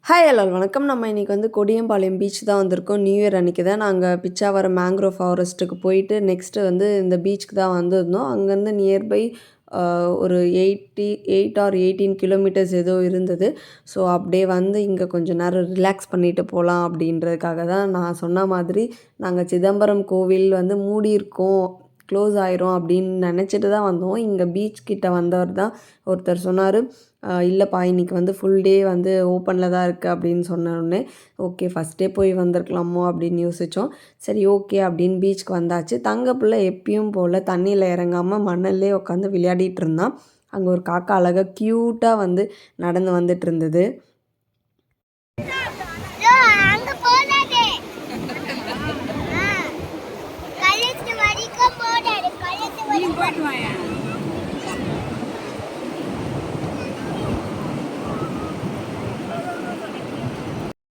Hi hello வணக்கம். நம்ம இன்றைக்கி வந்து கொடியம்பாளையம் பீச் தான் வந்திருக்கோம். நியூ இயர் அன்றைக்கி தான் நாங்கள் பிச்சாவரம் மேங்க்ரோவ் ஃபாரஸ்ட்டுக்கு போயிட்டு நெக்ஸ்ட்டு வந்து இந்த பீச்சுக்கு தான் வந்திருந்தோம். அங்கேருந்து நியர்பை ஒரு 8 ஆர் 18 கிலோமீட்டர்ஸ் ஏதோ இருந்தது. ஸோ அப்படியே வந்து இங்கே கொஞ்சம் நேரம் ரிலாக்ஸ் பண்ணிவிட்டு போகலாம் அப்படின்றதுக்காக தான் நான் சொன்ன மாதிரி நாங்கள் சிதம்பரம் கோவில் வந்து மூடியிருக்கோம், க்ளோஸ் ஆயிரும் அப்படின்னு நினச்சிட்டு தான் வந்தோம். இங்கே பீச் கிட்ட வந்தவர் தான் ஒருத்தர் சொன்னார், இல்லைப்பா இன்றைக்கி வந்து ஃபுல் டே வந்து ஓப்பனில் தான் இருக்குது அப்படின்னு சொன்னோடனே, ஓகே ஃபஸ்ட் டே போய் வந்திருக்கலாமோ அப்படின்னு யோசித்தோம். சரி ஓகே அப்படின்னு பீச்சுக்கு வந்தாச்சு. தங்க பிள்ளை எப்பயும் போல் தண்ணியில் இறங்காமல் மணல்லே உட்காந்து விளையாடிட்டு இருந்தான். அங்கே ஒரு காக்கா அழகாக க்யூட்டாக வந்து நடந்து வந்துட்டு இருந்தது.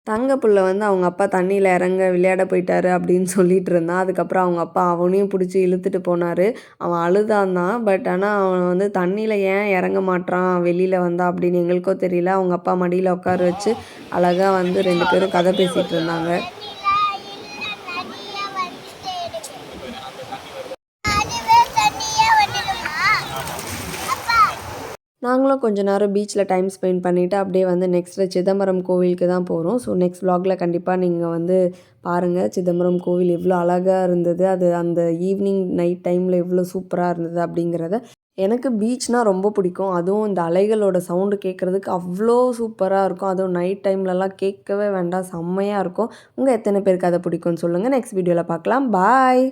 தங்க புள்ள வந்து அவங்க அப்பா தண்ணியில் இறங்க விளையாட போயிட்டாரு அப்படின்னு சொல்லிட்டு இருந்தான். அதுக்கப்புறம் அவங்க அப்பா அவனையும் பிடிச்சி இழுத்துட்டு போனார். அவன் அழுதான் தான். பட் ஆனால் அவன் வந்து தண்ணியில் ஏன் இறங்க மாட்றான் வெளியில் வந்தா அப்படின்னு எங்களுக்கோ தெரியல. அவங்க அப்பா மடியில் உட்கார வச்சு அழகாக வந்து 2 பேரும் கதை பேசிகிட்டு இருந்தாங்க. நாங்களும் கொஞ்ச நேரம் பீச்சில் டைம் ஸ்பெண்ட் பண்ணிவிட்டு அப்படியே வந்து நெக்ஸ்ட்டு சிதம்பரம் கோவிலுக்கு தான் போகிறோம். ஸோ நெக்ஸ்ட் வ்ளாகில் கண்டிப்பாக நீங்கள் வந்து பாருங்கள், சிதம்பரம் கோவில் எவ்வளோ அழகாக இருந்தது, அது அந்த ஈவினிங் நைட் டைமில் எவ்வளோ சூப்பராக இருந்தது அப்படிங்கிறத. எனக்கு பீச்னால் ரொம்ப பிடிக்கும். அதுவும் இந்த அலைகளோட சவுண்டு கேட்குறதுக்கு அவ்வளோ சூப்பராக இருக்கும். அதுவும் நைட் டைம்லலாம் கேட்கவே வேண்டாம், செம்மையாக இருக்கும். உங்கள் எத்தனை பேருக்கு அதை பிடிக்கும்னு சொல்லுங்கள். நெக்ஸ்ட் வீடியோவில் பார்க்கலாம். பாய்.